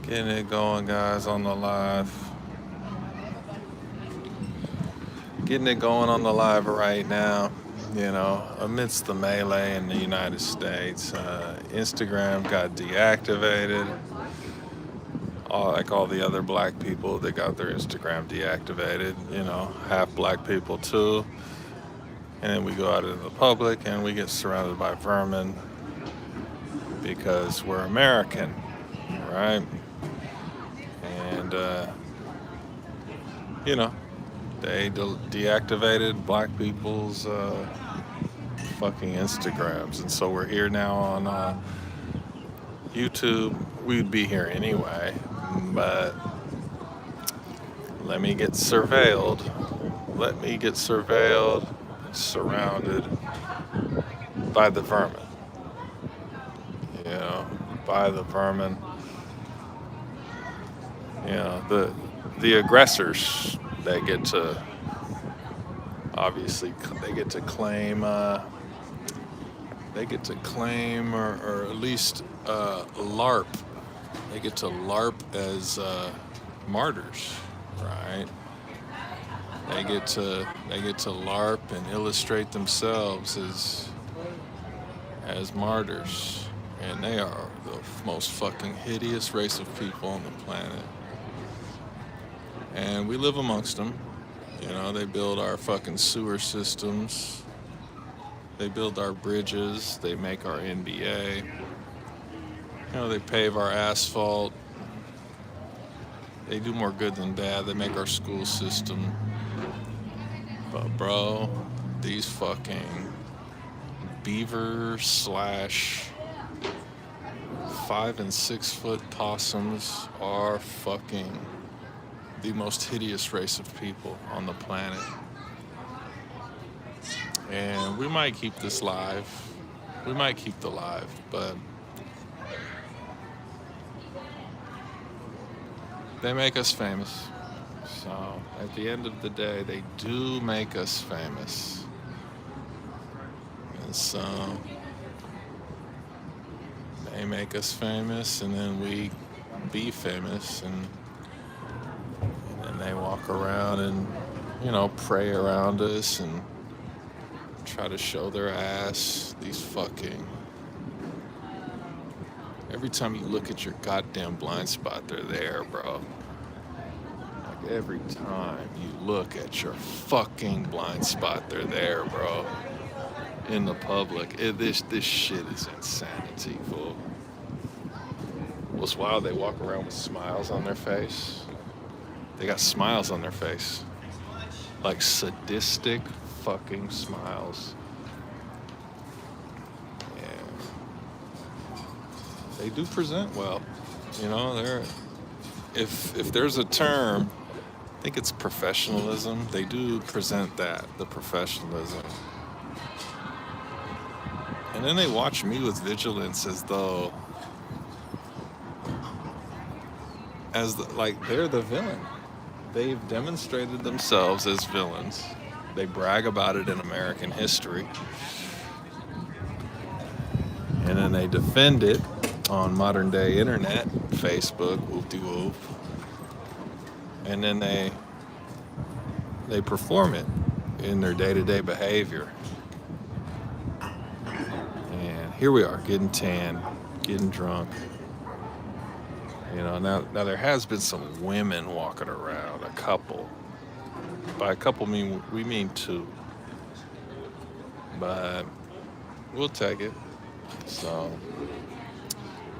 Getting it going, guys, on the live. Getting it going on the live right now. Amidst the melee in the United States, Instagram got deactivated. Like all the other black people, they got their Instagram deactivated. Half black people too. And then we go out into the public and we get surrounded by vermin because we're American, right? And, they deactivated black people's fucking Instagrams. And so we're here now on YouTube. We'd be here anyway, but let me get surveilled. Let me get surveilled and surrounded by the vermin. By the vermin. The aggressors, they get to obviously they get to claim or at least LARP. They get to LARP as martyrs, right? They get to LARP and illustrate themselves as martyrs, and they are the most fucking hideous race of people on the planet. And we live amongst them. They build our fucking sewer systems. They build our bridges. They make our NBA. They pave our asphalt. They do more good than bad. They make our school system. But bro, these fucking beaver / 5 and 6 foot possums are fucking the most hideous race of people on the planet. And we might keep this live. We might keep the live, but they make us famous. So at the end of the day, they do make us famous. And so they make us famous, and then we be famous, and they walk around and, pray around us and try to show their ass. These fucking... Every time you look at your goddamn blind spot, they're there, bro. Like, every time you look at your fucking blind spot, they're there, bro. In the public. This shit is insanity, fool. What's wild, they walk around with smiles on their face. They got smiles on their face. Like sadistic fucking smiles. And they do present well. If there's a term, I think it's professionalism. They do present the professionalism. And then they watch me with vigilance as though they're the villain. They've demonstrated themselves as villains. They brag about it in American history. And then they defend it on modern day internet, Facebook, whoop-de-whoop. And then they perform it in their day-to-day behavior. And here we are, getting tan, getting drunk. Now there has been some women walking around, a couple. By a couple, we mean two. But we'll take it. So,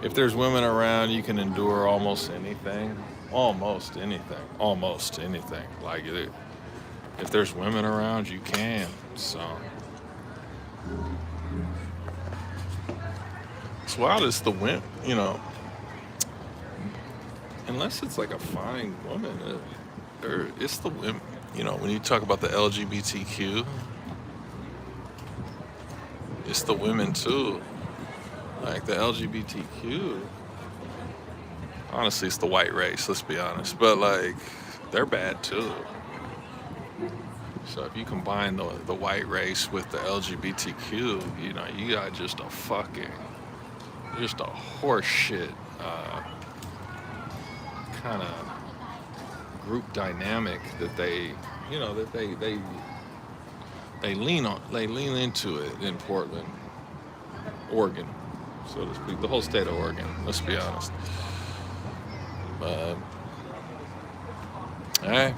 if there's women around, you can endure almost anything. Almost anything. Almost anything. Like, if there's women around, you can. So, it's wild. It's the women, unless it's like a fine woman, or it's the women. When you talk about the LGBTQ, it's the women too. Like the LGBTQ, honestly, it's the white race, let's be honest. But like, they're bad too. So if you combine the white race with the LGBTQ, you got just a horse shit kind of group dynamic that they lean into it in Portland, Oregon, so to speak, the whole state of Oregon. Let's be honest. But hey,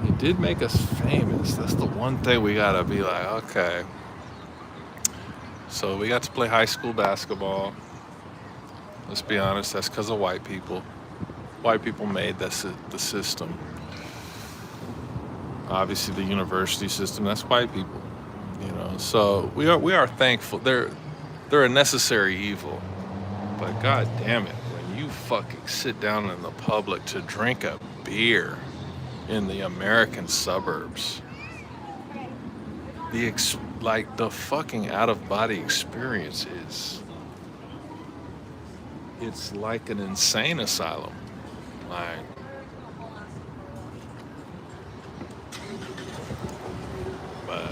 it did make us famous. That's the one thing we gotta be like, okay. So we got to play high school basketball. Let's be honest, that's because of white people. White people made the system. Obviously, the university system, that's white people. So we are thankful. They're a necessary evil. But god damn it, when you fucking sit down in the public to drink a beer in the American suburbs, the fucking out of body experience it's like an insane asylum. Like, but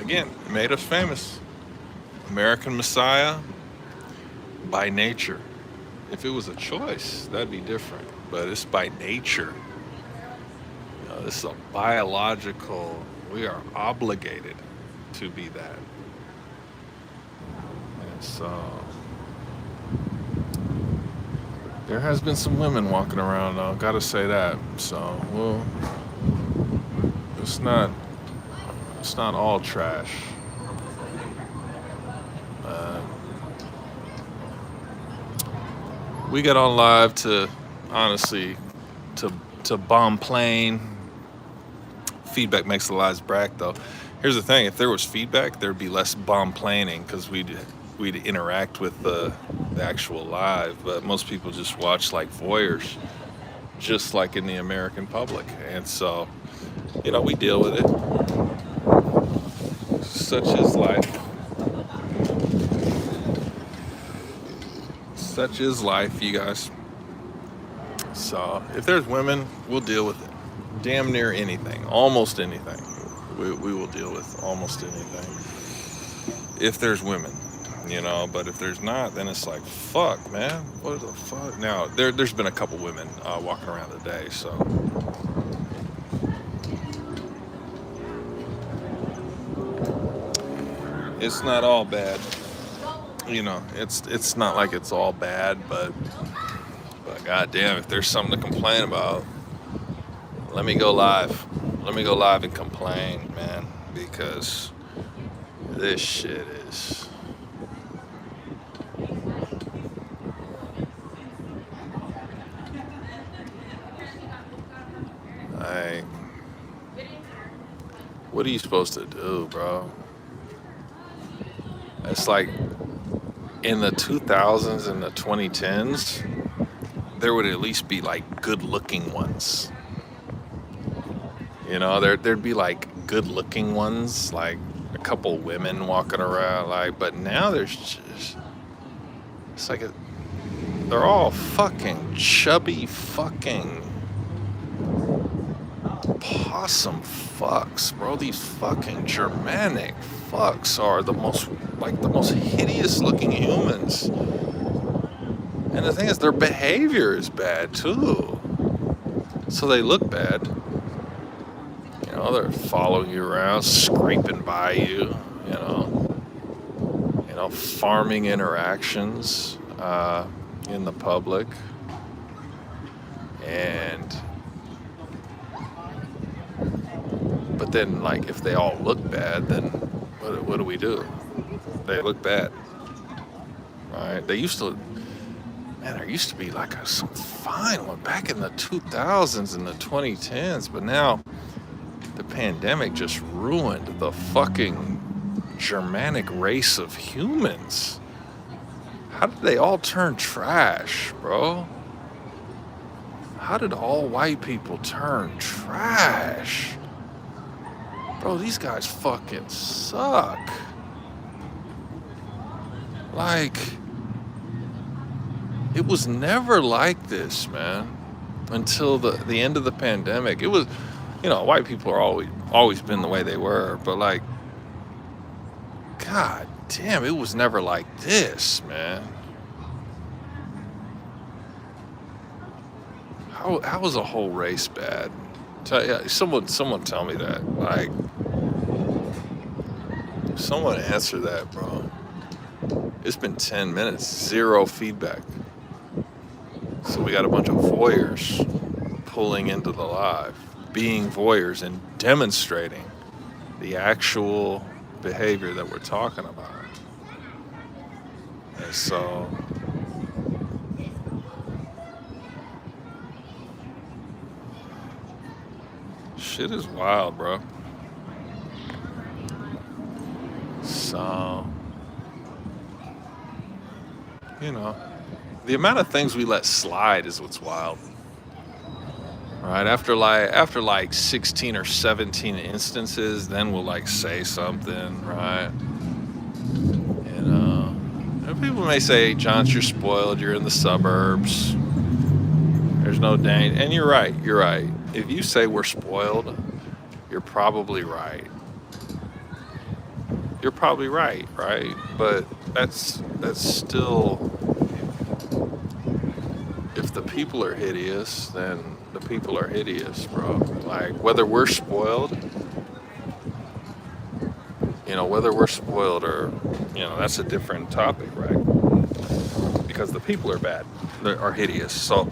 again, it made us famous. American Messiah by nature. If it was a choice, that'd be different. But it's by nature. This is a biological, we are obligated to be that. And so there has been some women walking around though, gotta say that. So, well, it's not all trash. We got on live to, honestly, to bomb plane. Feedback makes the lives brag though. Here's the thing, if there was feedback, there'd be less bomb planing because we'd interact with the actual live, but most people just watch like voyeurs, just like in the American public. And so, we deal with it. Such is life. Such is life, you guys. So if there's women, we'll deal with it. Damn near anything, almost anything. We will deal with almost anything. If there's women, but if there's not, then it's like, fuck, man, what the fuck? Now, there's been a couple women walking around today, so. It's not all bad. It's not like it's all bad, but goddamn, if there's something to complain about, let me go live. Let me go live and complain, man, because this shit is. What are you supposed to do, bro? It's like in the 2000s and the 2010s, there would at least be like good-looking ones. There'd be like good-looking ones, like a couple women walking around, like. But now there's just, it's like they're all fucking chubby, fucking possum fucks, bro. These fucking Germanic fucks are the most hideous looking humans. And the thing is, their behavior is bad too. So they look bad. They're following you around, scraping by you, farming interactions in the public. But then, like, if they all look bad, then what do we do? They look bad, right? There used to be like some fine one back in the 2000s and the 2010s, but now the pandemic just ruined the fucking Germanic race of humans. How did they all turn trash, bro? How did all white people turn trash? Bro, these guys fucking suck. Like, it was never like this, man, until the end of the pandemic. It was, white people are always been the way they were, but like, god damn, it was never like this, man. how is a whole race bad? Yeah, someone tell me that. Like, someone answer that, bro. It's been 10 minutes, zero feedback. So we got a bunch of voyeurs pulling into the live, being voyeurs and demonstrating the actual behavior that we're talking about. And so shit is wild, bro. So, you know, the amount of things we let slide is what's wild. Right, after like 16 or 17 instances, then we'll like say something, right? And people may say, John, you're spoiled, you're in the suburbs, there's no danger. And you're right. If you say we're spoiled, you're probably right. You're probably right? But that's still, if the people are hideous, then the people are hideous, bro. Like, whether we're spoiled, or, that's a different topic, right? Because the people are bad, they are hideous. So,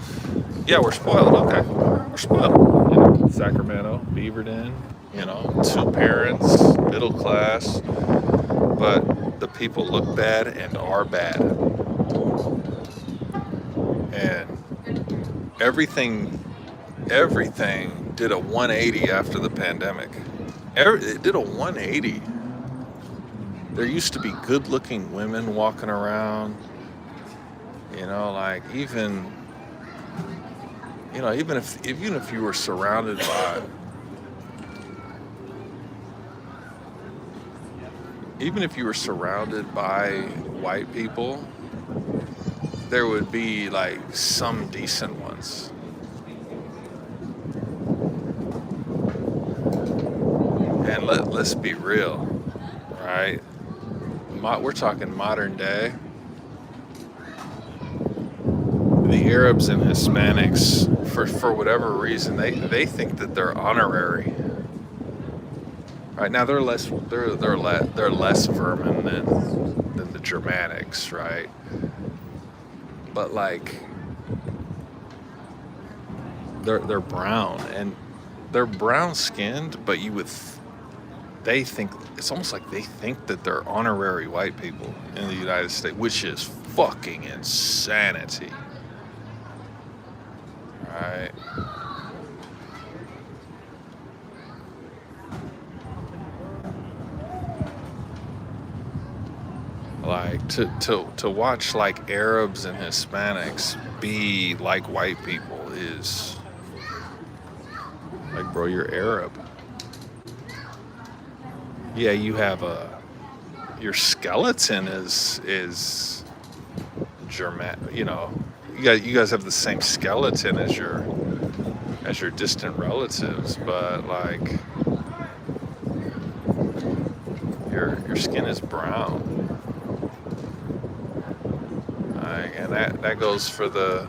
yeah, we're spoiled, okay. We're spoiled. Sacramento, Beaverton, 2 parents, middle class, but the people look bad and are bad. And everything did a 180 after the pandemic. It did a 180. There used to be good-looking women walking around, like even if you were surrounded by, white people, there would be like some decent ones. And let's be real, right? We're talking modern day. The Arabs and Hispanics, for whatever reason, they think that they're honorary. Right now, they're less vermin than the Germanics, right? But like, they're brown, and they're brown skinned, but they think, it's almost like they think that they're honorary white people in the United States, which is fucking insanity. Right? Like, to watch like Arabs and Hispanics be like white people is like, bro, you're Arab. Yeah, you have your skeleton is German. You guys have the same skeleton as your distant relatives, but like your skin is brown. And that goes for the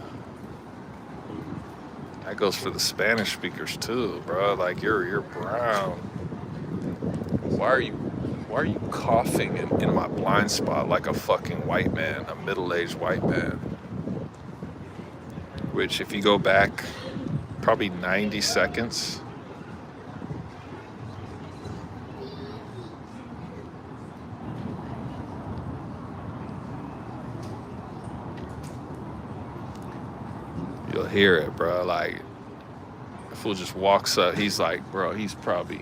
Spanish speakers too, bro. Like, you're brown. Why are you coughing in my blind spot like a fucking white man, a middle-aged white man? Which, if you go back probably 90 seconds, you'll hear it, bro. Like, the fool just walks up, he's like, bro, he's probably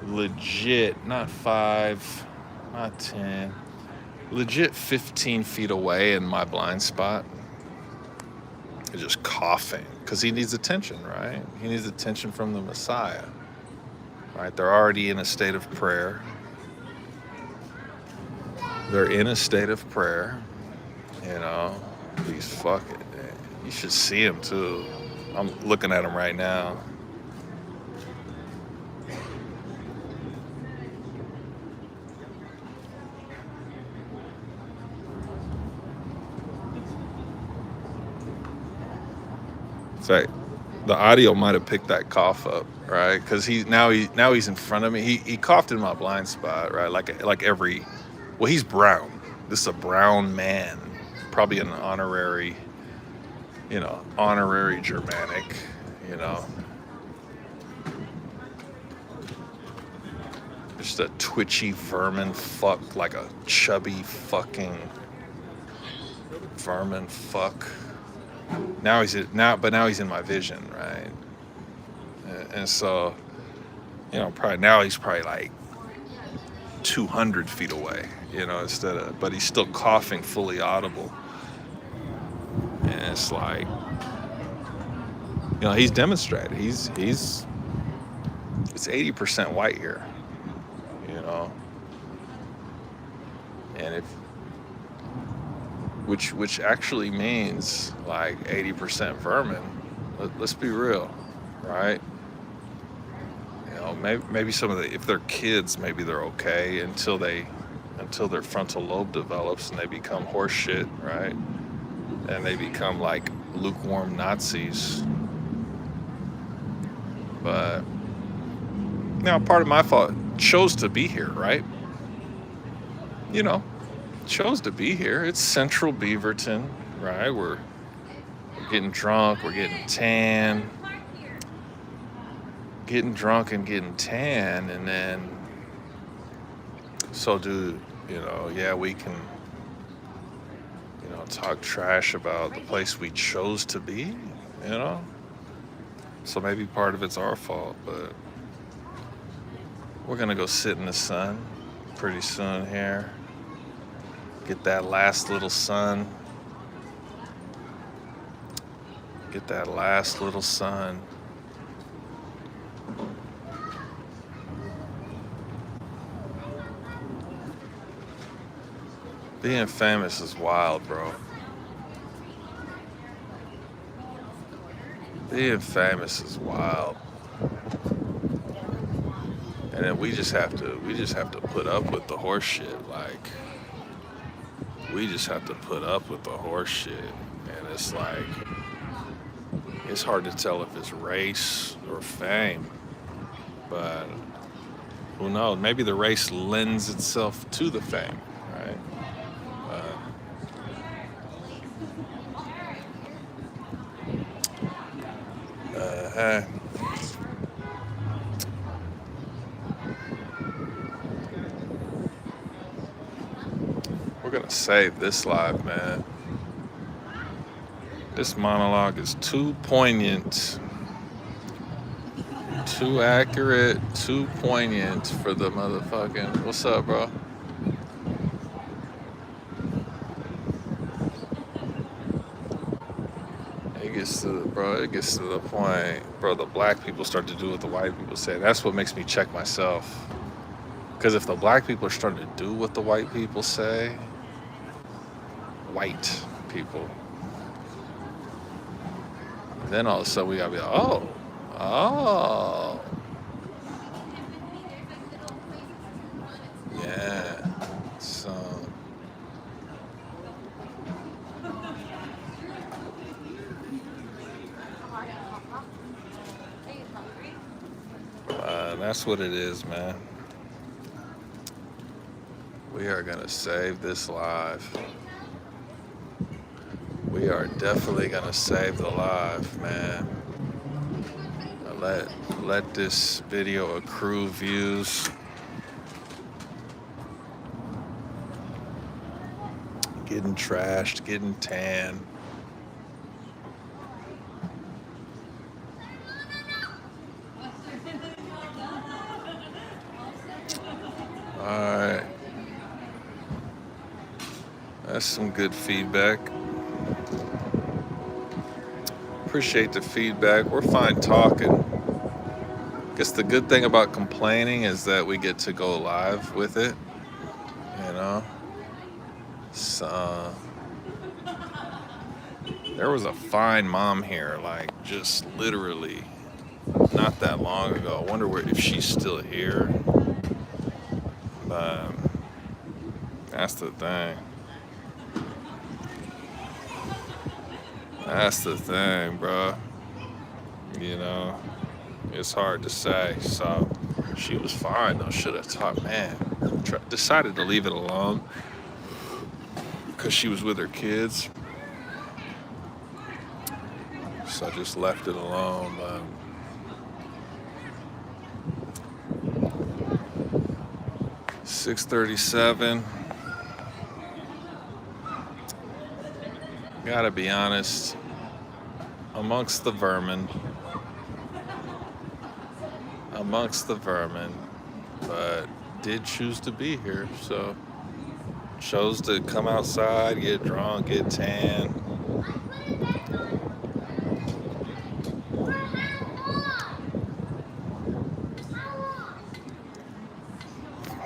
legit, not 5, not 10, legit 15 feet away in my blind spot, just coughing, because he needs attention, right? He needs attention from the Messiah, right? They're already in a state of prayer. He's fucking, you should see him too. I'm looking at him right now. fact, the audio might have picked that cough up, right? Because he's in front of me. He coughed in my blind spot, right? Like every, well, he's brown. This is a brown man, probably an honorary, honorary Germanic, you know, just a twitchy vermin fuck, like a chubby fucking vermin fuck. Now he's in my vision, right? And so, he's probably like 200 feet away, but he's still coughing fully audible. And it's like, he's demonstrated. It's 80% white here, and which actually means like 80% vermin. Let's be real, right? Maybe some of if they're kids, maybe they're okay until their frontal lobe develops and they become horse shit, right? And they become like lukewarm Nazis. But part of my fault, chose to be here, right? Chose to be here. It's Central Beaverton, right? We're getting drunk, we're getting tan. Getting drunk and getting tan, and then we can talk trash about the place we chose to be, so maybe part of it's our fault, but we're gonna go sit in the sun pretty soon here, get that last little sun. Being famous is wild, bro. Being famous is wild. And then we just have to put up with the horse shit. Like, we just have to put up with the horse shit. And it's like, it's hard to tell if it's race or fame. But who knows? Maybe the race lends itself to the fame, right? We're gonna save this live, man. This monologue is too poignant, too accurate, too poignant for the motherfucking. What's up, bro? It gets to the point, bro, the black people start to do what the white people say. That's what makes me check myself. Because if the black people are starting to do what the white people say, white people, then all of a sudden we gotta be like, oh. Yeah. So. That's what it is, man. We are gonna save this live. We are definitely gonna save the live, man. Let this video accrue views. Getting trashed, getting tan. Alright. That's some good feedback. Appreciate the feedback. We're fine talking. Guess the good thing about complaining is that we get to go live with it. So there was a fine mom here, like just literally not that long ago. I wonder if she's still here. That's the thing. That's the thing, bro. You know, it's hard to say. So she was fine though. Should have taught, man. Decided to leave it alone because she was with her kids. So I just left it alone. But 6:37. Gotta be honest. Amongst the vermin. But did choose to be here. So chose to come outside, get drunk, get tan.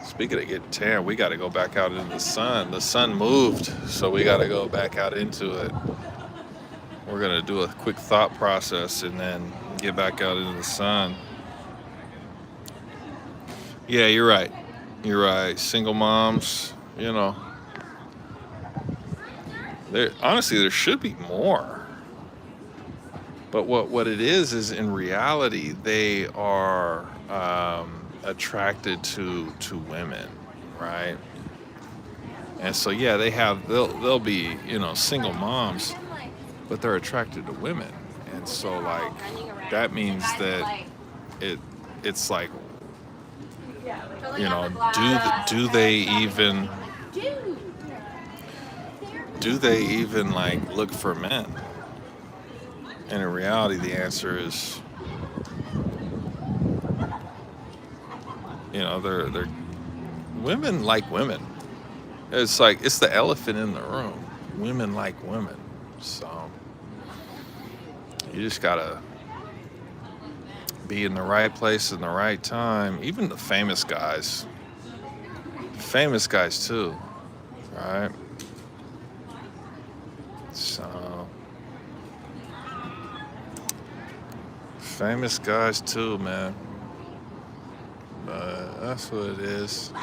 Speaking of getting tan, we got to go back out into the sun. The sun moved, so we got to go back out into it. We're going to do a quick thought process and then get back out into the sun. Yeah, you're right. You're right. Single moms, you know. Honestly, there should be more. But what it is in reality, they are attracted to women, right? And so yeah, they'll be, you know, single moms, but they're attracted to women. And so like that means that it's like, you know, do they even like look for men? And in reality, the answer is, you know, they're women like women. It's like it's the elephant in the room. Women like women. So you just gotta be in the right place in the right time. Even the famous guys too, right? So famous guys too, man. But that's what it is.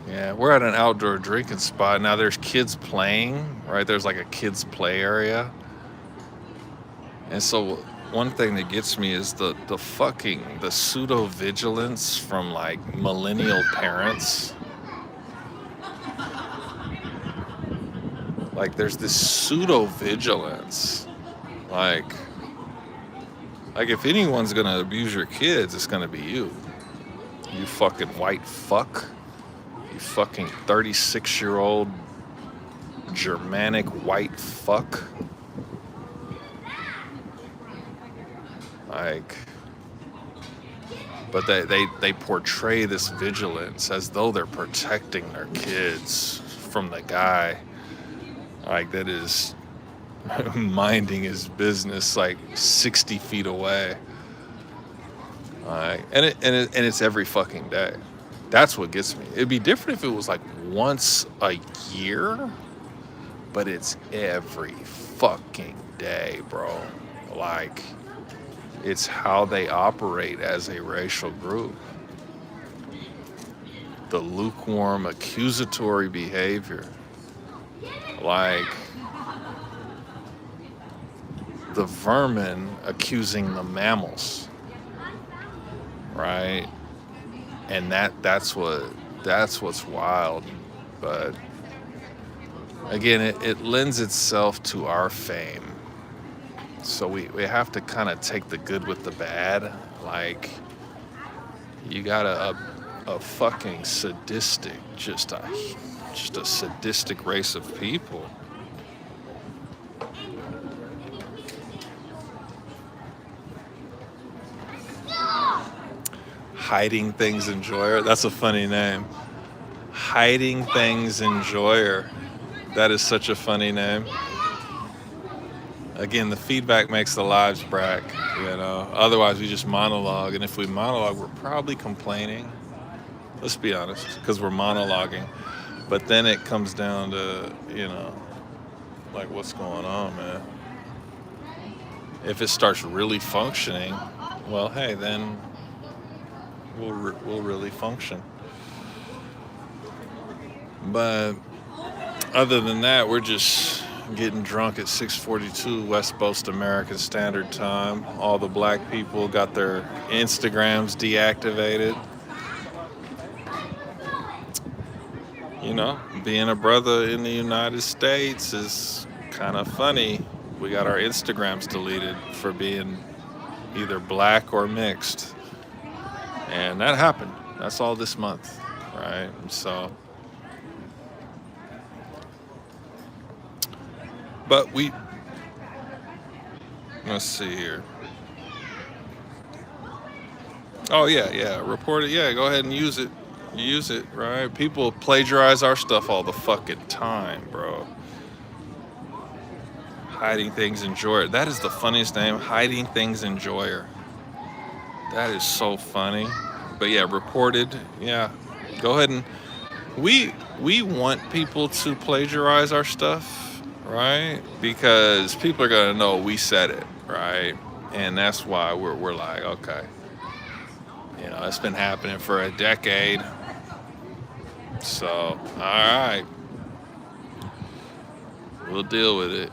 Yeah, we're at an outdoor drinking spot. Now there's kids playing, right? There's like a kids play area. And so one thing that gets me is the pseudo vigilance from like millennial parents. Like there's this pseudo vigilance. Like if anyone's gonna abuse your kids, it's gonna be you. You fucking white fuck. You fucking 36-year-old Germanic white fuck. Like, but they portray this vigilance as though they're protecting their kids from the guy like that is minding his business like 60 feet away. And it's every fucking day. That's what gets me. It'd be different if it was like once a year, but it's every fucking day, bro. Like, it's how they operate as a racial group. The lukewarm, accusatory behavior. Like, the vermin accusing the mammals, right? And that's what's wild. But again, it lends itself to our fame. So we have to kind of take the good with the bad. Like, you got a fucking sadistic, just a sadistic race of people. Hiding Things Enjoyer. That's a funny name. Hiding Things Enjoyer. That is such a funny name. Again, the feedback makes the lives brack, you know. Otherwise, we just monologue. And if we monologue, we're probably complaining. Let's be honest, because we're monologuing. But then it comes down to, you know, like, what's going on, man? If it starts really functioning, well, hey, then we'll really function. But other than that, we're just, getting drunk at 6:42 West Coast American Standard Time. All the black people got their Instagrams deactivated. You know, being a brother in the United States is kind of funny. We got our Instagrams deleted for being either black or mixed. And that happened. That's all this month, right? So, but let's see here. Oh, yeah, report it. Yeah, go ahead and use it. Use it, right? People plagiarize our stuff all the fucking time, bro. Hiding Things Enjoyer. That is the funniest name. Hiding Things Enjoyer. That is so funny. But yeah, reported. Yeah, go ahead and we want people to plagiarize our stuff, right? Because people are gonna know we said it, right? And that's why we're like, okay, you know, it's been happening for a decade. So, all right, we'll deal with it.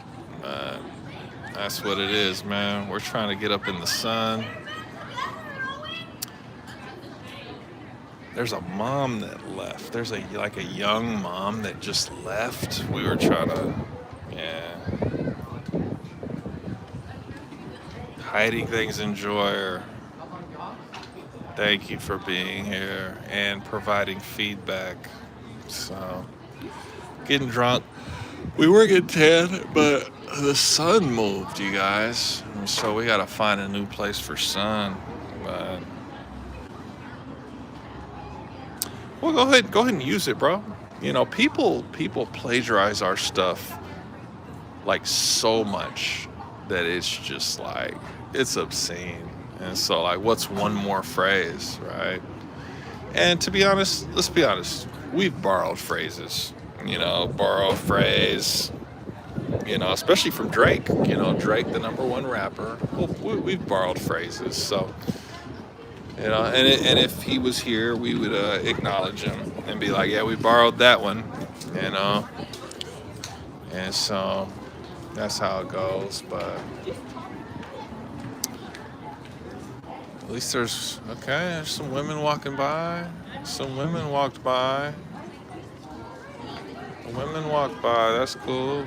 That's what it is, man. We're trying to get up in the sun. There's a mom that left. There's a young mom that just left. We were trying to, yeah. Hiding Things Enjoyer. Thank you for being here and providing feedback. So, getting drunk. We were getting tan, but the sun moved, you guys. So we gotta find a new place for sun. But well, go ahead and use it, bro. You know, people plagiarize our stuff like so much that it's just like it's obscene. And so like, what's one more phrase, right? And to be honest, let's be honest, we've borrowed phrases. You know, borrow a phrase. You know, especially from Drake. You know, Drake, the #1 rapper. Well, we've borrowed phrases, so. You know, and if he was here, we would acknowledge him and be like, yeah, we borrowed that one, you know. And so that's how it goes. But at least there's some women walking by. Some women walked by. Women walked by, that's cool.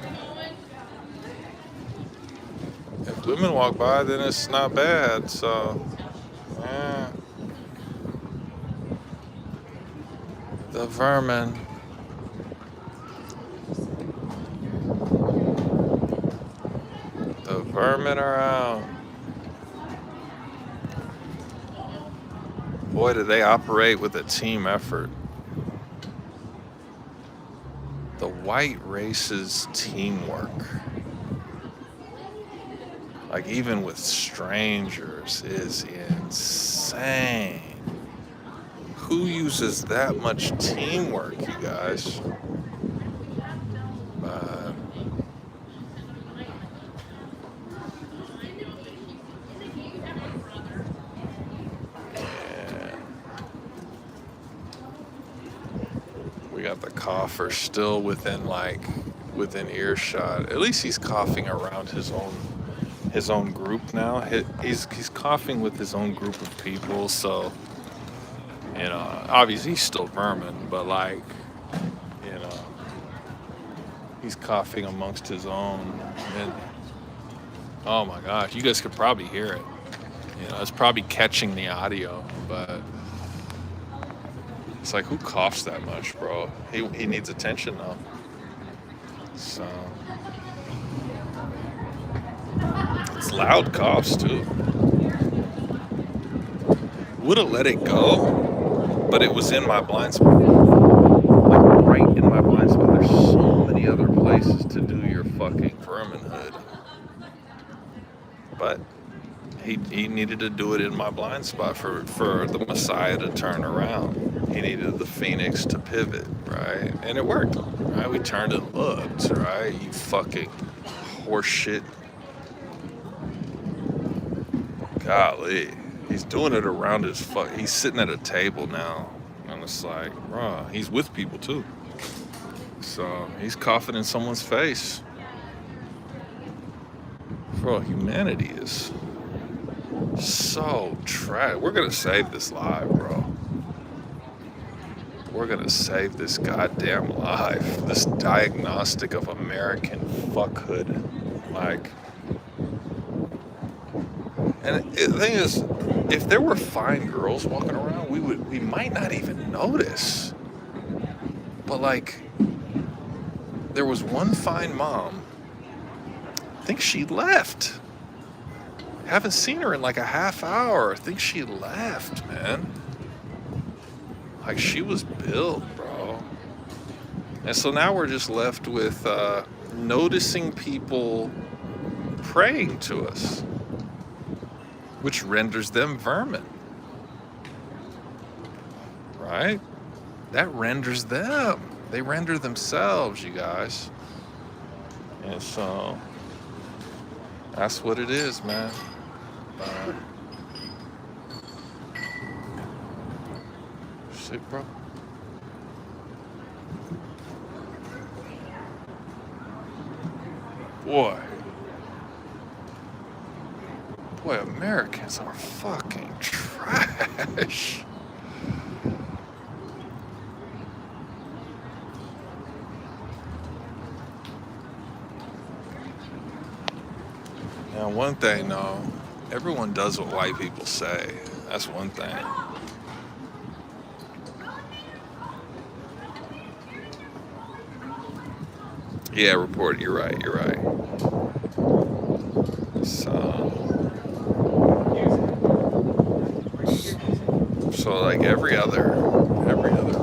If women walk by, then it's not bad, so, yeah. The vermin. The vermin are out. Boy, do they operate with a team effort. The white race's teamwork, like even with strangers, is insane. Who uses that much teamwork, you guys? Yeah. We got the cougher still within earshot. At least he's coughing around his own group now. He's coughing with his own group of people, so you know, obviously he's still vermin, but like, you know, he's coughing amongst his own. And oh my gosh, you guys could probably hear it. You know, it's probably catching the audio, but it's like, who coughs that much, bro? He needs attention though. So it's loud coughs too. Would have let it go, but it was in my blind spot. Like right in my blind spot. There's so many other places to do your fucking verminhood. But he needed to do it in my blind spot for the Messiah to turn around. He needed the Phoenix to pivot, right? And it worked, right? We turned and looked, right? You fucking horseshit. Golly. He's doing it around he's sitting at a table now. And it's like, bro, he's with people too. So he's coughing in someone's face. Bro, humanity is so trash. We're gonna save this live, bro. We're gonna save this goddamn life. This diagnostic of American fuckhood. Like, and the thing is, if there were fine girls walking around, we might not even notice. But like, there was one fine mom. I think she left. Haven't seen her in like a half hour. I think she left, man. Like, she was built, bro. And so now we're just left with noticing people praying to us, which renders them vermin, right? That renders them. They render themselves, you guys. And so that's what it is, man. Shit, bro. Boy, Americans are fucking trash. Now, one thing, though, everyone does what white people say. That's one thing. Yeah, report. You're right. So like every other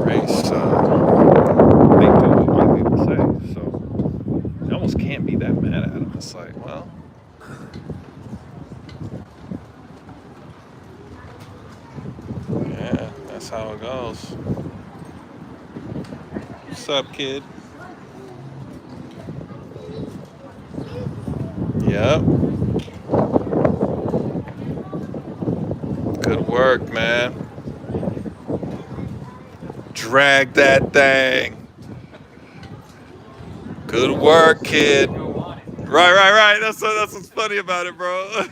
race, they do what white people say. So you almost can't be that mad at them. It's like, well, yeah, that's how it goes. What's up, kid? Yep. Good work, man. Drag that thing. Good work, kid. Right. That's what's funny about it, bro.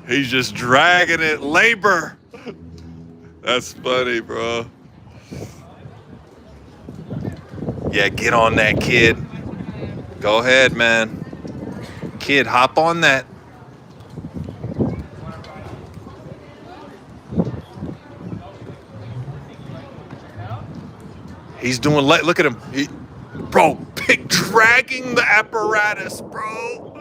He's just dragging it. Labor. That's funny, bro. Yeah, get on that, kid. Go ahead, man. Kid, hop on that. He's doing, look at him. Bro, dragging the apparatus, bro.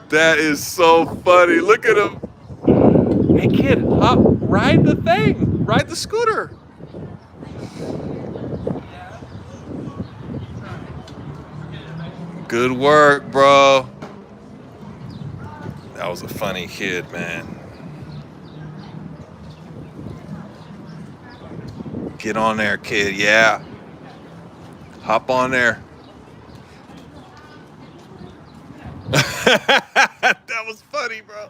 That is so funny. Look at him. Hey, kid, ride the thing. Ride the scooter. Good work, bro. That was a funny kid, man. Get on there, kid. Yeah. Hop on there. That was funny, bro.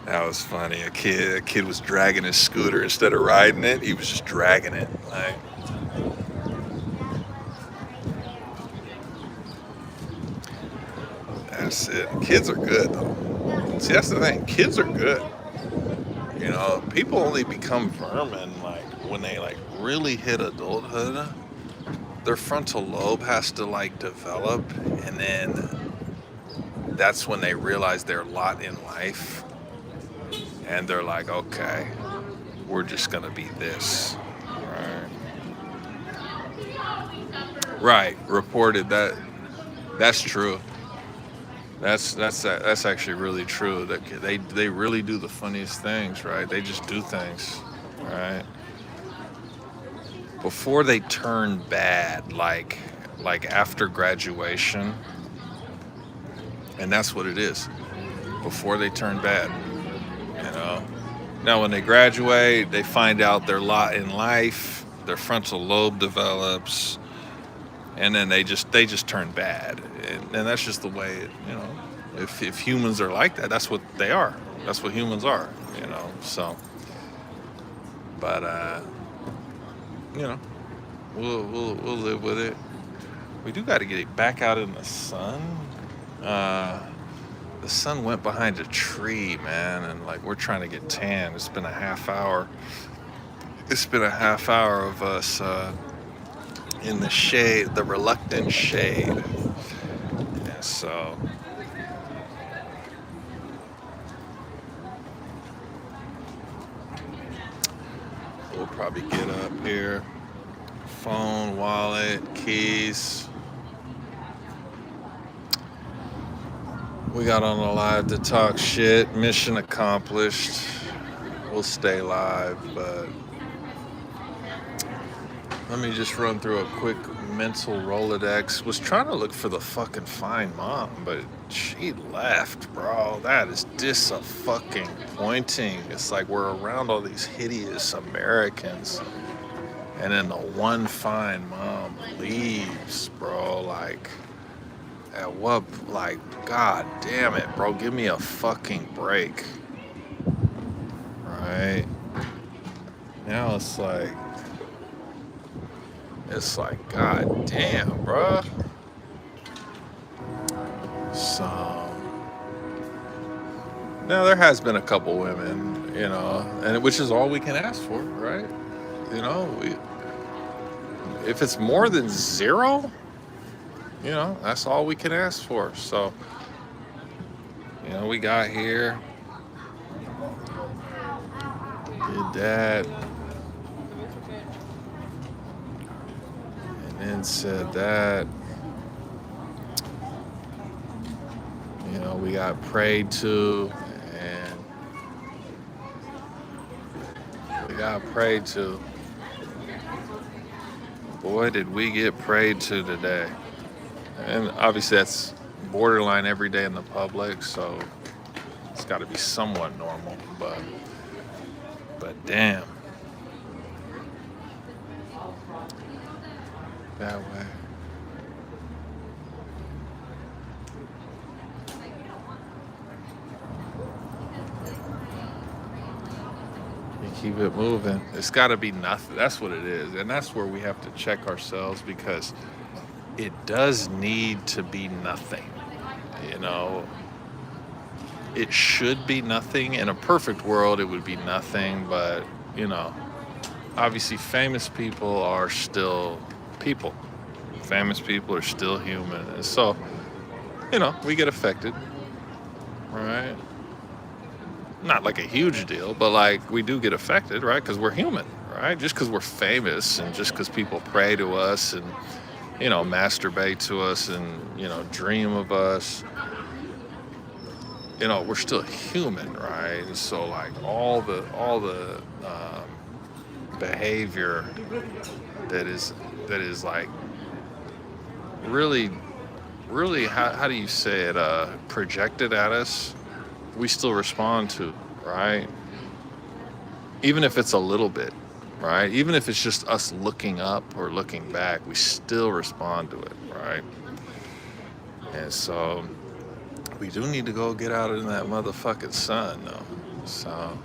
That was funny. A kid was dragging his scooter instead of riding it. He was just dragging it. Like, that's it. Kids are good, though. See, that's the thing. Kids are good. You know, people only become vermin like when they like really hit adulthood. Their frontal lobe has to like develop, and then that's when they realize their lot in life, and they're like, okay, we're just gonna be this. Right. Reported that. That's true. That's actually really true. That they really do the funniest things, right? They just do things, right? Before they turn bad, like after graduation, and that's what it is. Before they turn bad, you know. Now, when they graduate, they find out their lot in life. Their frontal lobe develops, and then they just turn bad, and that's just the way it if humans are like that, that's what they are. That's what humans are, So, but you know, we'll live with it. We do got to get it back out in the sun. The sun went behind a tree, man, and like we're trying to get tan. It's been a half hour. It's been a half hour of us in the shade, the reluctant shade. And so we'll probably get up here. Phone, wallet, keys. We got on the live to talk shit. Mission accomplished. We'll stay live, but let me just run through a quick mental Rolodex. Was trying to look for the fucking fine mom, but she left, bro. That is disappointing. It's like we're around all these hideous Americans, and then the one fine mom leaves, bro. Like, at what, like, god damn it, bro. Give me a fucking break. Right? Now it's like, god damn, bruh. So, now there has been a couple women, and which is all we can ask for, right? If it's more than zero, that's all we can ask for. So, we got here, did that. And said that, we got prayed to, and we got prayed to. Boy, did we get prayed to today. And obviously that's borderline every day in the public, so it's got to be somewhat normal, but damn. That way. You keep it moving. It's got to be nothing. That's what it is. And that's where we have to check ourselves, because it does need to be nothing. It should be nothing. In a perfect world, it would be nothing. But, obviously famous people are still people. Famous people are still human. And so, we get affected, right? Not like a huge deal, but like we do get affected, right? Because we're human, right? Just because we're famous and just because people pray to us and, masturbate to us and, dream of us, we're still human, right? And so like all the behavior that is like really, how do you say it, projected at us, we still respond to, right? Even if it's a little bit, right? Even if it's just us looking up or looking back, we still respond to it, right? And so we do need to go get out in that motherfucking sun, though. So,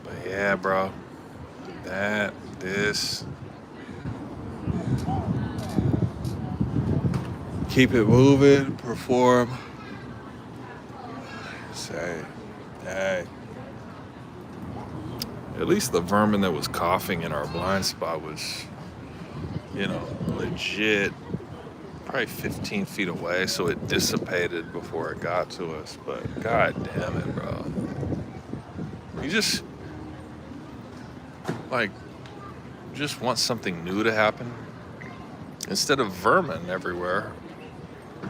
but yeah, bro, this, keep it moving, perform, say, hey. At least the vermin that was coughing in our blind spot was, legit, probably 15 feet away, so it dissipated before it got to us. But god damn it, bro. You just want something new to happen. Instead of vermin everywhere,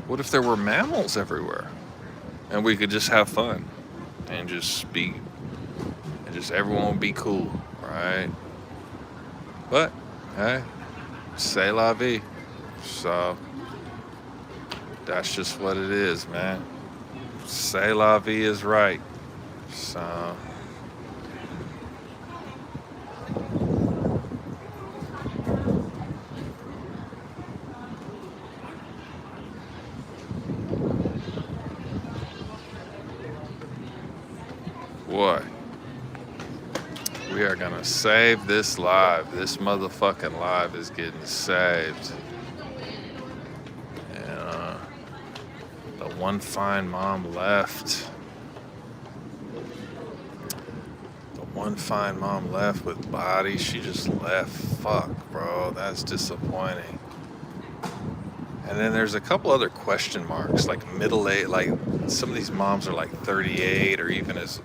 what if there were mammals everywhere? And we could just have fun and just everyone would be cool, right? But, hey, c'est la vie. So, that's just what it is, man. C'est la vie is right. So, Boy, we are gonna save this live. This motherfucking live is getting saved. And the one fine mom left. The one fine mom left with body. She just left. Fuck, bro. That's disappointing. And then there's a couple other question marks, like middle age. Like some of these moms are like 38 or even as.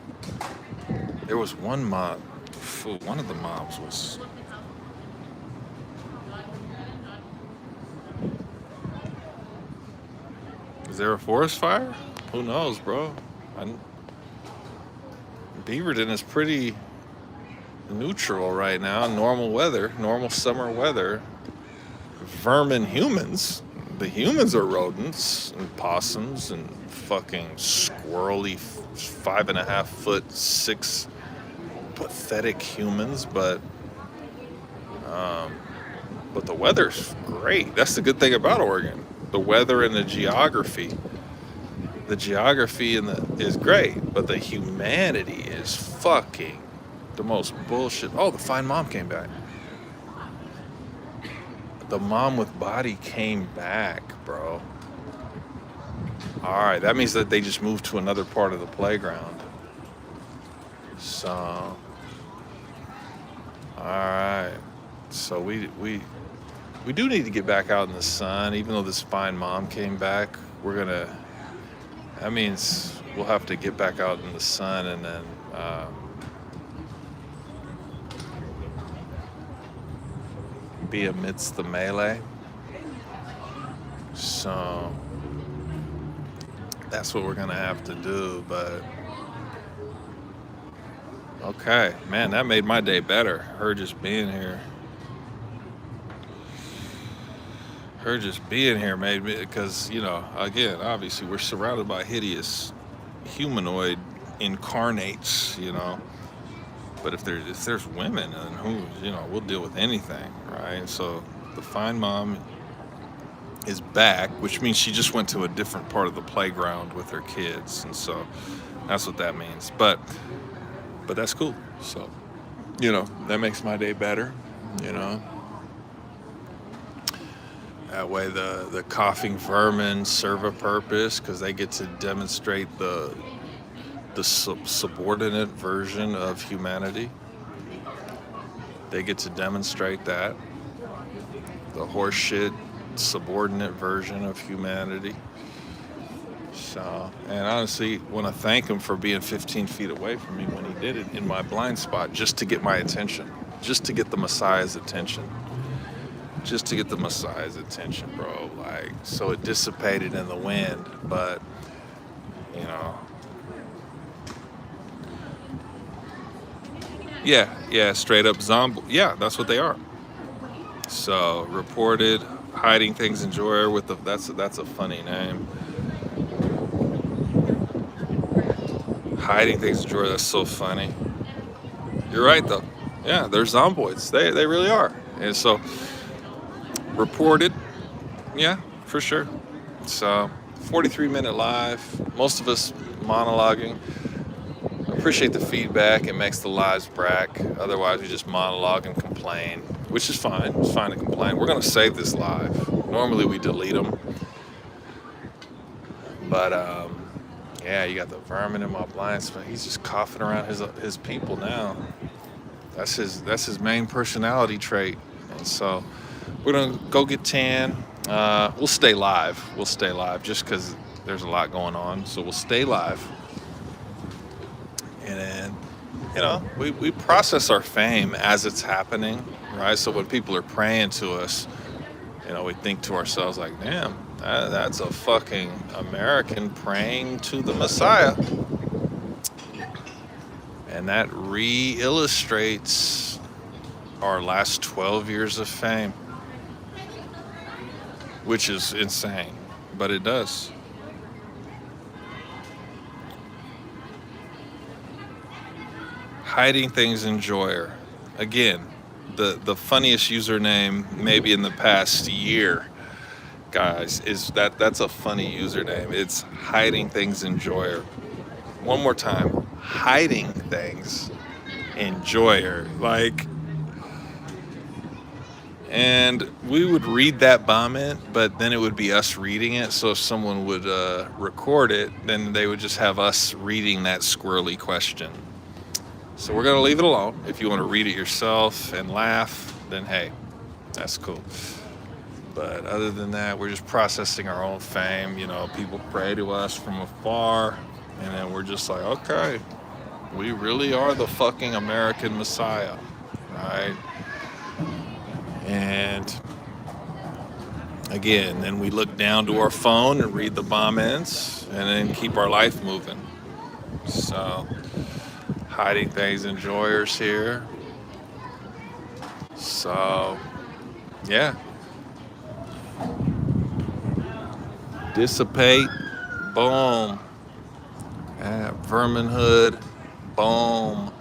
There was one mom. One of the moms was. Is there a forest fire? Who knows, bro? Beaverton is pretty neutral right now. Normal weather, normal summer weather. Vermin humans. The humans are rodents and possums and fucking squirrely 5.5 foot 6 pathetic humans, but the weather's great. That's the good thing about Oregon. The weather and the geography. The geography is great, but the humanity is fucking the most bullshit. Oh, the fine mom came back. The mom with body came back, bro. All right, that means that they just moved to another part of the playground. So, all right. So we do need to get back out in the sun, even though this fine mom came back. That means we'll have to get back out in the sun and then be amidst the melee. So that's what we're gonna have to do, but okay, man, that made my day better. Her just being here made me, because, you know, again, obviously we're surrounded by hideous humanoid incarnates, you know, but if there's women, and who, you know, we'll deal with anything, right? So the fine mom is back, which means she just went to a different part of the playground with her kids, and so that's what that means. But that's cool. So, you know, that makes my day better, you know. That way the coughing vermin serve a purpose, because they get to demonstrate the subordinate version of humanity. They get to demonstrate that. The horseshit subordinate version of humanity. So, and honestly, want to thank him for being 15 feet away from me when he did it in my blind spot, just to get my attention, just to get the Messiah's attention. Just to get the Messiah's attention, bro. Like, so it dissipated in the wind, but, you know. Yeah, straight up zombie. Yeah, that's what they are. So, reported hiding things in Joyer with the, that's a funny name. Hiding things in Joyer, that's so funny. You're right, though. Yeah, they're zomboids. They really are. And so, reported, yeah, for sure. So 43-minute live, most of us monologuing. Appreciate the feedback. It makes the lives brack. Otherwise we just monologue and complain, which is fine. It's fine to complain. We're gonna save this live. Normally we delete them, but yeah, you got the vermin in my blind spot. He's just coughing around his people now. That's his main personality trait. And so we're gonna go get tan. We'll stay live. Just because there's a lot going on. So we'll stay live. And then, you know, we process our fame as it's happening, right? So when people are praying to us, you know, we think to ourselves like, damn, that's a fucking American praying to the Messiah. And that re-illustrates our last 12 years of fame, which is insane, but it does. Hiding things in Joyer. Again, the funniest username maybe in the past year, guys, is that's a funny username. It's hiding things in Joyer. One more time. hiding things, enjoyer. Like, and we would read that comment, but then it would be us reading it. So if someone would record it, then they would just have us reading that squirrely question. So we're going to leave it alone. If you want to read it yourself and laugh, then hey, that's cool. But other than that, we're just processing our own fame. You know, people pray to us from afar, and then we're just like, okay, we really are the fucking American Messiah, right? And again, then we look down to our phone and read the comments and then keep our life moving. So, hiding things, enjoyers here. So, yeah. Dissipate, boom. Vermin hood, boom.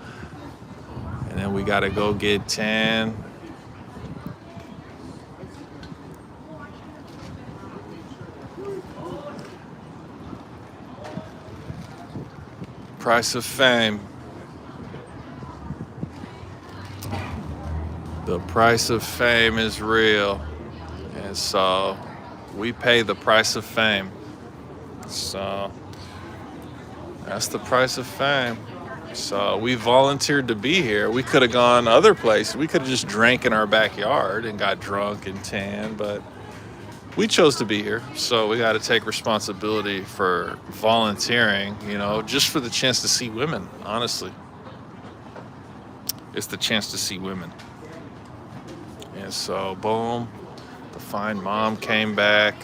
And then we gotta go get 10. Price of fame. The price of fame is real. And so we pay the price of fame. So that's the price of fame. So we volunteered to be here. We could have gone other places. We could have just drank in our backyard and got drunk and tan, but we chose to be here. So we got to take responsibility for volunteering, you know, just for the chance to see women, honestly. It's the chance to see women. And so, boom, the fine mom came back.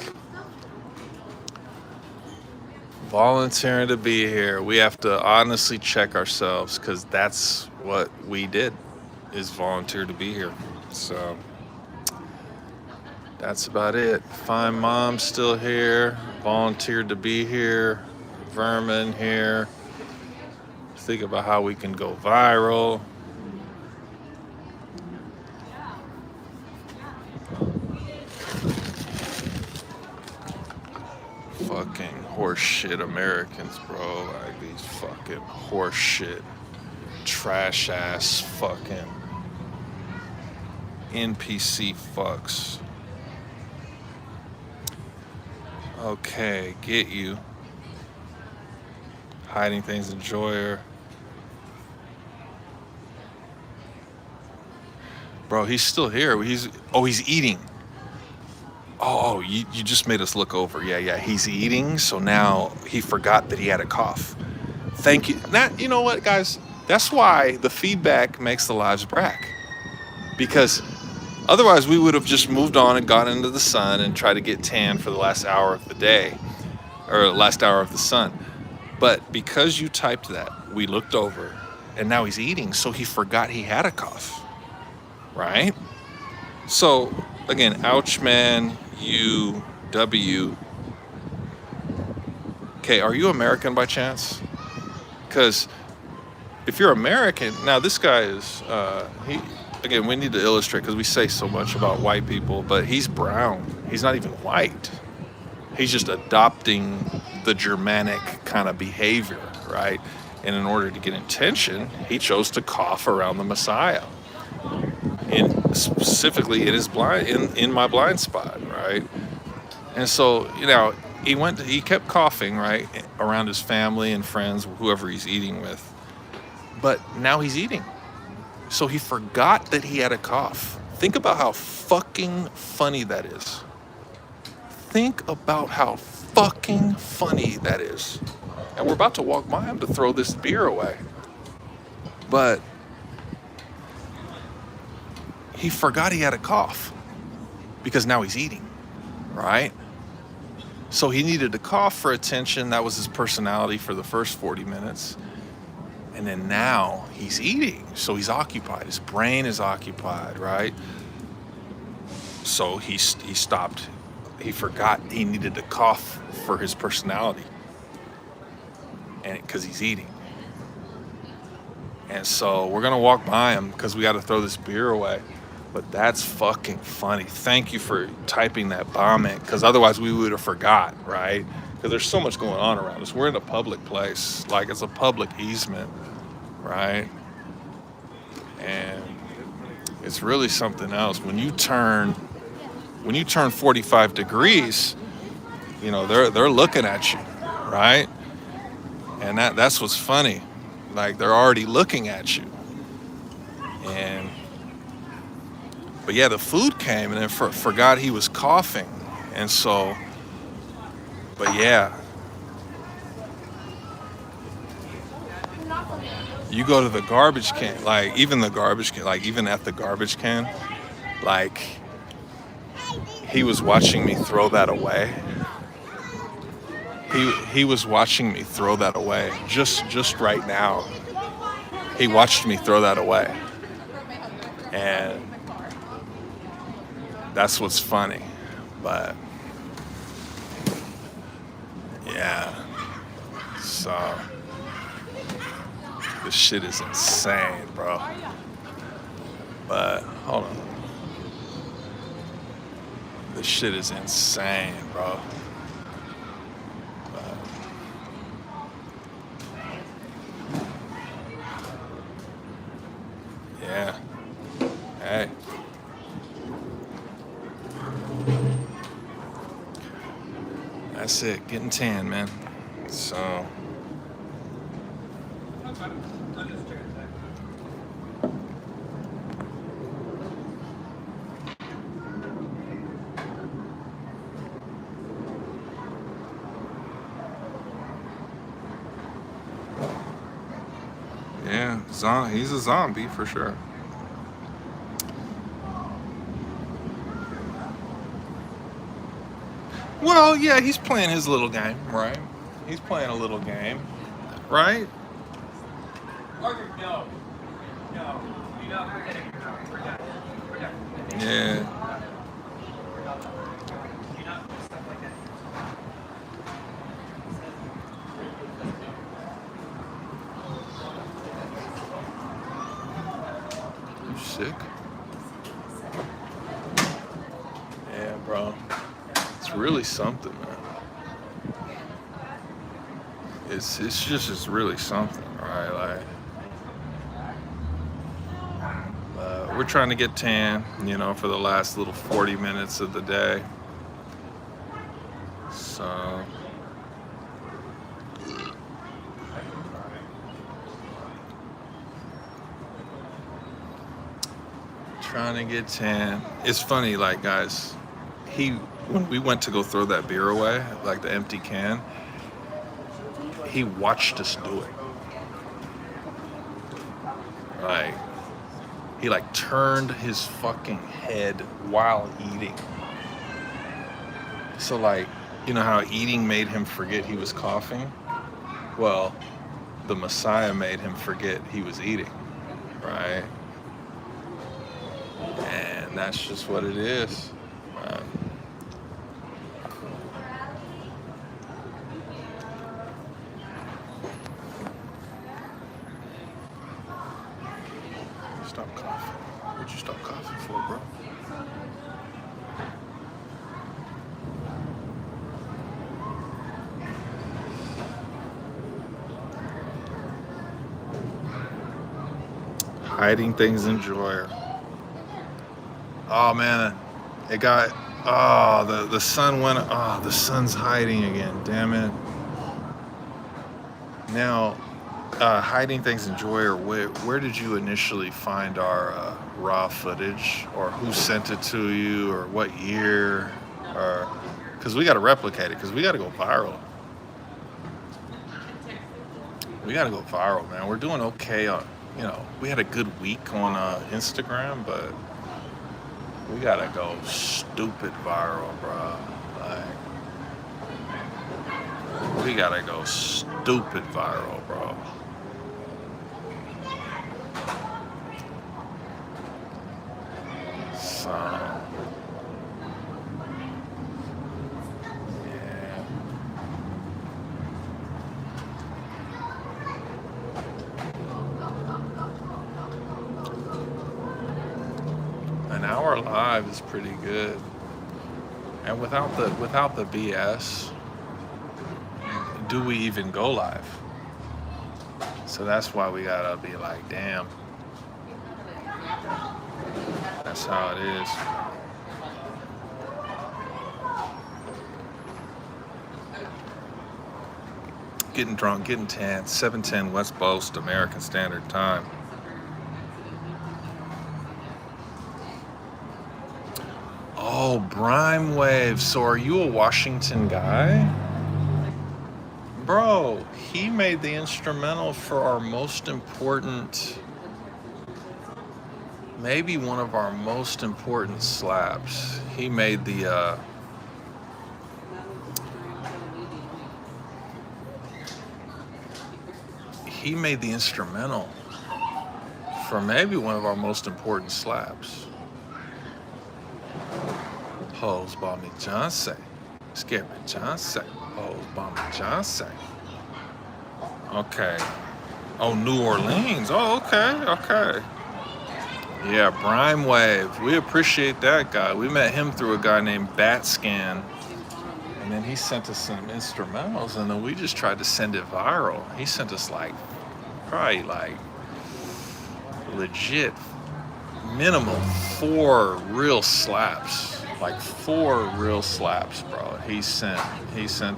Volunteering to be here. We have to honestly check ourselves because that's what we did, is volunteer to be here. So that's about it. Fine mom still here. Volunteered to be here. Vermin here. Think about how we can go viral. Fucking horseshit Americans, bro. Like these fucking horseshit, trash ass fucking NPC fucks. Okay, get you. Hiding things, enjoyer. Bro, he's still here. He's eating. Oh, you just made us look over. Yeah, he's eating, so now he forgot that he had a cough. Thank you. You know what, guys? That's why the feedback makes the lives brack. Because otherwise we would have just moved on and gone into the sun and tried to get tan for the last hour of the day, or last hour of the sun. But because you typed that, we looked over, and now he's eating, so he forgot he had a cough, right? So, again, ouch, man. UW. Okay, are you American by chance? Because if you're American, now this guy is, again, we need to illustrate because we say so much about white people, but he's brown. He's not even white. He's just adopting the Germanic kind of behavior, right? And in order to get attention, he chose to cough around the Messiah. Specifically in his in my blind spot, right? And so, you know, he kept coughing, right, around his family and friends, whoever he's eating with. But now he's eating. So he forgot that he had a cough. Think about how fucking funny that is. Think about how fucking funny that is. And we're about to walk by him to throw this beer away. But he forgot he had a cough because now he's eating, right? So he needed to cough for attention. That was his personality for the first 40 minutes. And then now he's eating. So he's occupied. His brain is occupied, right? So he stopped. He forgot he needed to cough for his personality. And because he's eating. And so we're going to walk by him because we got to throw this beer away. But that's fucking funny. Thank you for typing that comment, because otherwise we would have forgot, right? because there's so much going on around us. We're in a public place, like it's a public easement, right? And it's really something else. When you turn 45 degrees, you know, they're looking at you, right? And that's what's funny. Like they're already looking at you. And but yeah, the food came and then forgot he was coughing. And so, but yeah, you go to the garbage can, like even the garbage can, like even at the garbage can, like he was watching me throw that away. He was watching me throw that away just right now. He watched me throw that away. And that's what's funny. But yeah. So this shit is insane, bro. But hold on. This shit is insane, bro. But, yeah. Hey. That's it. Getting tan, man. So. Yeah, he's a zombie for sure. Well, yeah, he's playing his little game, right? He's playing a little game, right? Arthur, no. No. You know, we're done. We're done. Yeah. You know, stuff like that. You sick? Yeah, bro. It's really something, man. It's really something, right? Like, we're trying to get tan, you know, for the last little 40 minutes of the day. So, trying to get tan. It's funny, like, guys, when we went to go throw that beer away, like the empty can, he watched us do it. Like, he like turned his fucking head while eating. So like, you know how eating made him forget he was coughing? Well, the Messiah made him forget he was eating, right? And that's just what it is. Stop coughing. What'd you stop coughing for, bro? Hiding things in drawer. Oh man, it got. Oh, the sun went. Oh, the sun's hiding again. Damn it. Now, hiding things in drawer. Where did you initially find our raw footage, or who sent it to you, or what year, or because we got to replicate it, because we got to go viral. We got to go viral, man. We're doing okay on. You know, we had a good week on Instagram, but we gotta go stupid viral, bro. Like, we gotta go stupid viral, bro. So, yeah. An hour live is pretty good, and without the BS, do we even go live? So that's why we gotta be like, damn, that's how it is. Getting drunk, getting tan, 7:10 West Coast, American Standard Time. Oh, Brime Wave. So are you a Washington guy? Bro, he made the instrumental for our most important, maybe one of our most important slaps. He made the instrumental for maybe one of our most important slaps. Hoes bought me Johnson. Scared me Johnson. Hoes bought me Johnson. Okay. Oh, New Orleans. Oh, okay. Yeah, Brime Wave. We appreciate that guy. We met him through a guy named Batscan. And then he sent us some instrumentals, and then we just tried to send it viral. He sent us probably legit minimum 4 real slaps. 4 real slaps, bro. He sent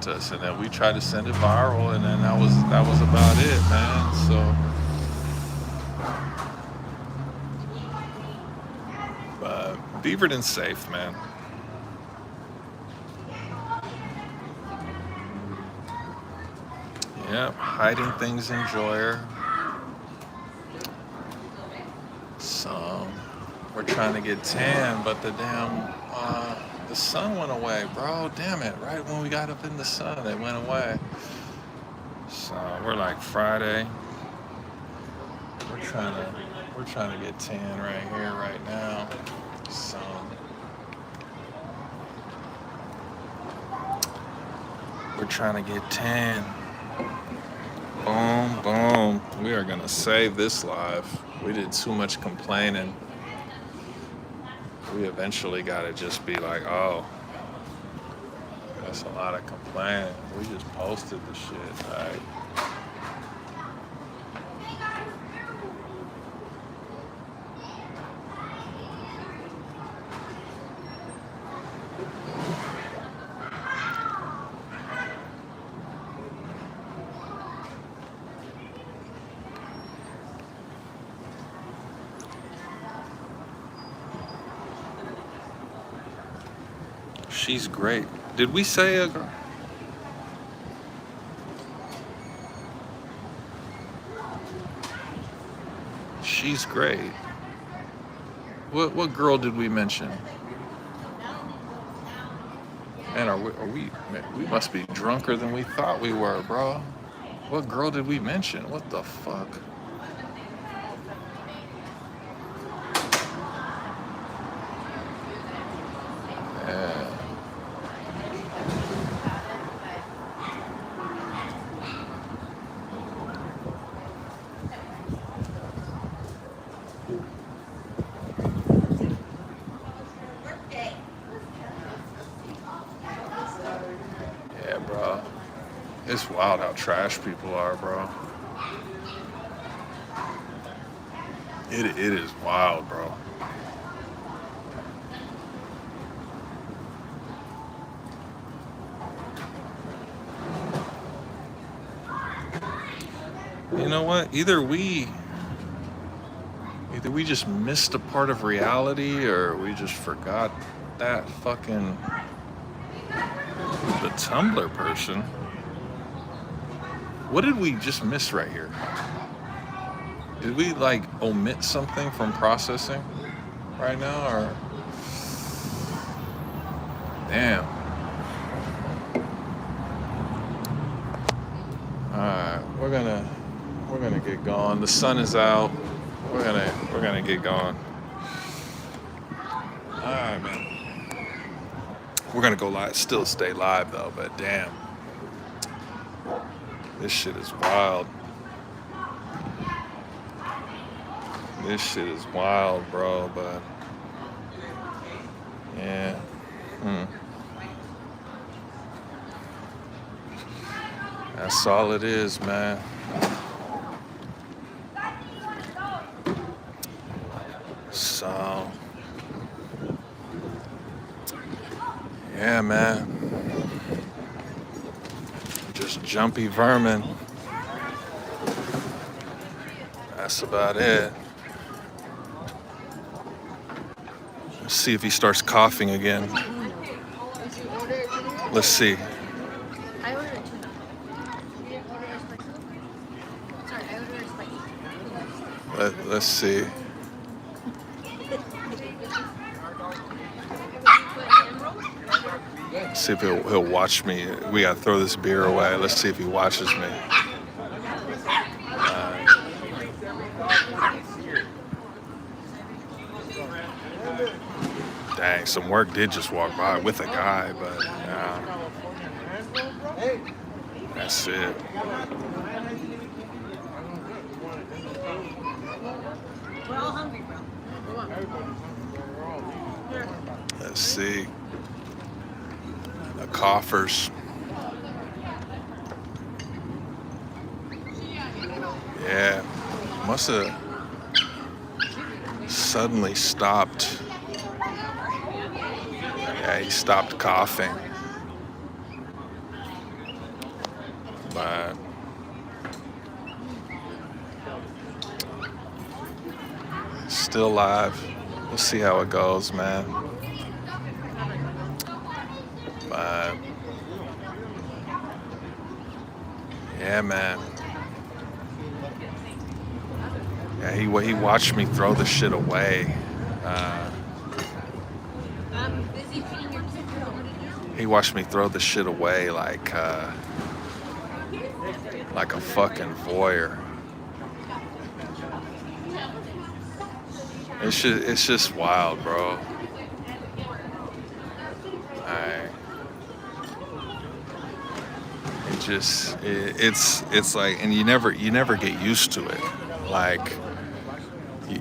us, and then we tried to send it viral, and then that was about it, man. So Beaverton's safe, man. Yep, hiding things in Joyer. So we're trying to get tan, but the sun went away, bro. Damn it! Right when we got up in the sun, it went away. So we're Friday. We're trying to get tan right here, right now. So we're trying to get tan. Boom, boom. We are gonna save this live. We did too much complaining. We eventually gotta just be like, oh, that's a lot of complaining. We just posted the shit, right? She's great. Did we say a girl? She's great. What girl did we mention? Man, we must be drunker than we thought we were, bro. What girl did we mention? What the fuck? It's wild how trash people are, bro. It is wild, bro. You know what? Either we just missed a part of reality, or we just forgot that fucking the Tumblr person. What did we just miss right here? Did we omit something from processing right now, or damn? All right, we're gonna get going. The sun is out. We're gonna get going. All right, man. We're gonna go live. Still stay live though, but damn. This shit is wild. This shit is wild, bro, but yeah. That's all it is, man. So, yeah, man. Just jumpy vermin. That's about it. Let's see if he starts coughing again. Let's see. I ordered tuna. You didn't order a spicy? Sorry, I ordered a spicy. Let's see. See if he'll watch me. We gotta throw this beer away. Let's see if he watches me. Dang, some work did just walk by with a guy, but that's it. We're all hungry, bro. Let's see. The coffers. Yeah, must have suddenly stopped. Yeah, he stopped coughing. But still alive. We'll see how it goes, man. But yeah, man. Yeah, he watched me throw the shit away. I'm busy feeding your kids. He watched me throw the shit away like a fucking voyeur. It's just wild, bro. It's like, and you never get used to it. Like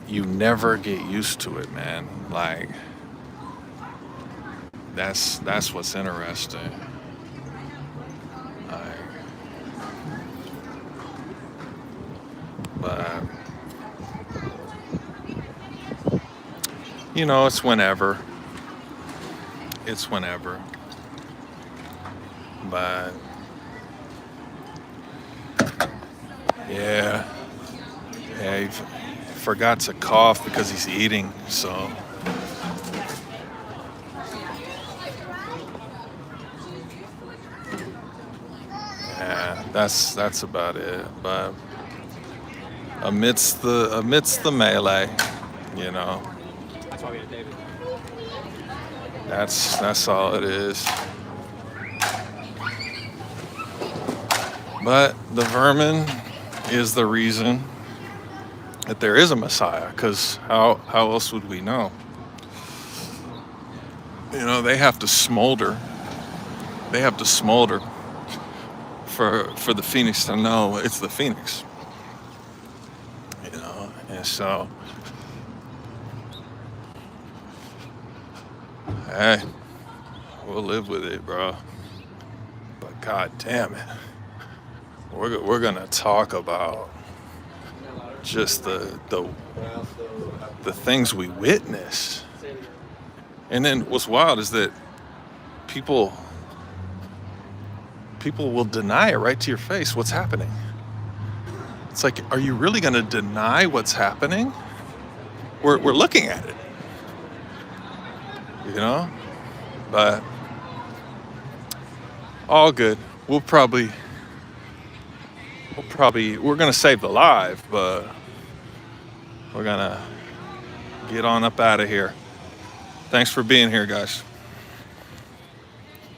you never get used to it, man. Like that's what's interesting. But you know, it's whenever. It's whenever. But yeah, he forgot to cough because he's eating. So yeah, that's about it. But amidst the melee, you know, that's all it is. But the vermin is the reason that there is a Messiah, because how else would we know? You know, they have to smolder. They have to smolder for the Phoenix to know it's the Phoenix. You know, and so, hey, we'll live with it, bro. But god damn it, we're gonna talk about just the things we witnessed. And then what's wild is that people will deny it right to your face what's happening. It's like, are you really gonna deny what's happening? We're looking at it, you know? But all good. We're gonna save the live, but we're gonna get on up out of here. Thanks for being here, guys.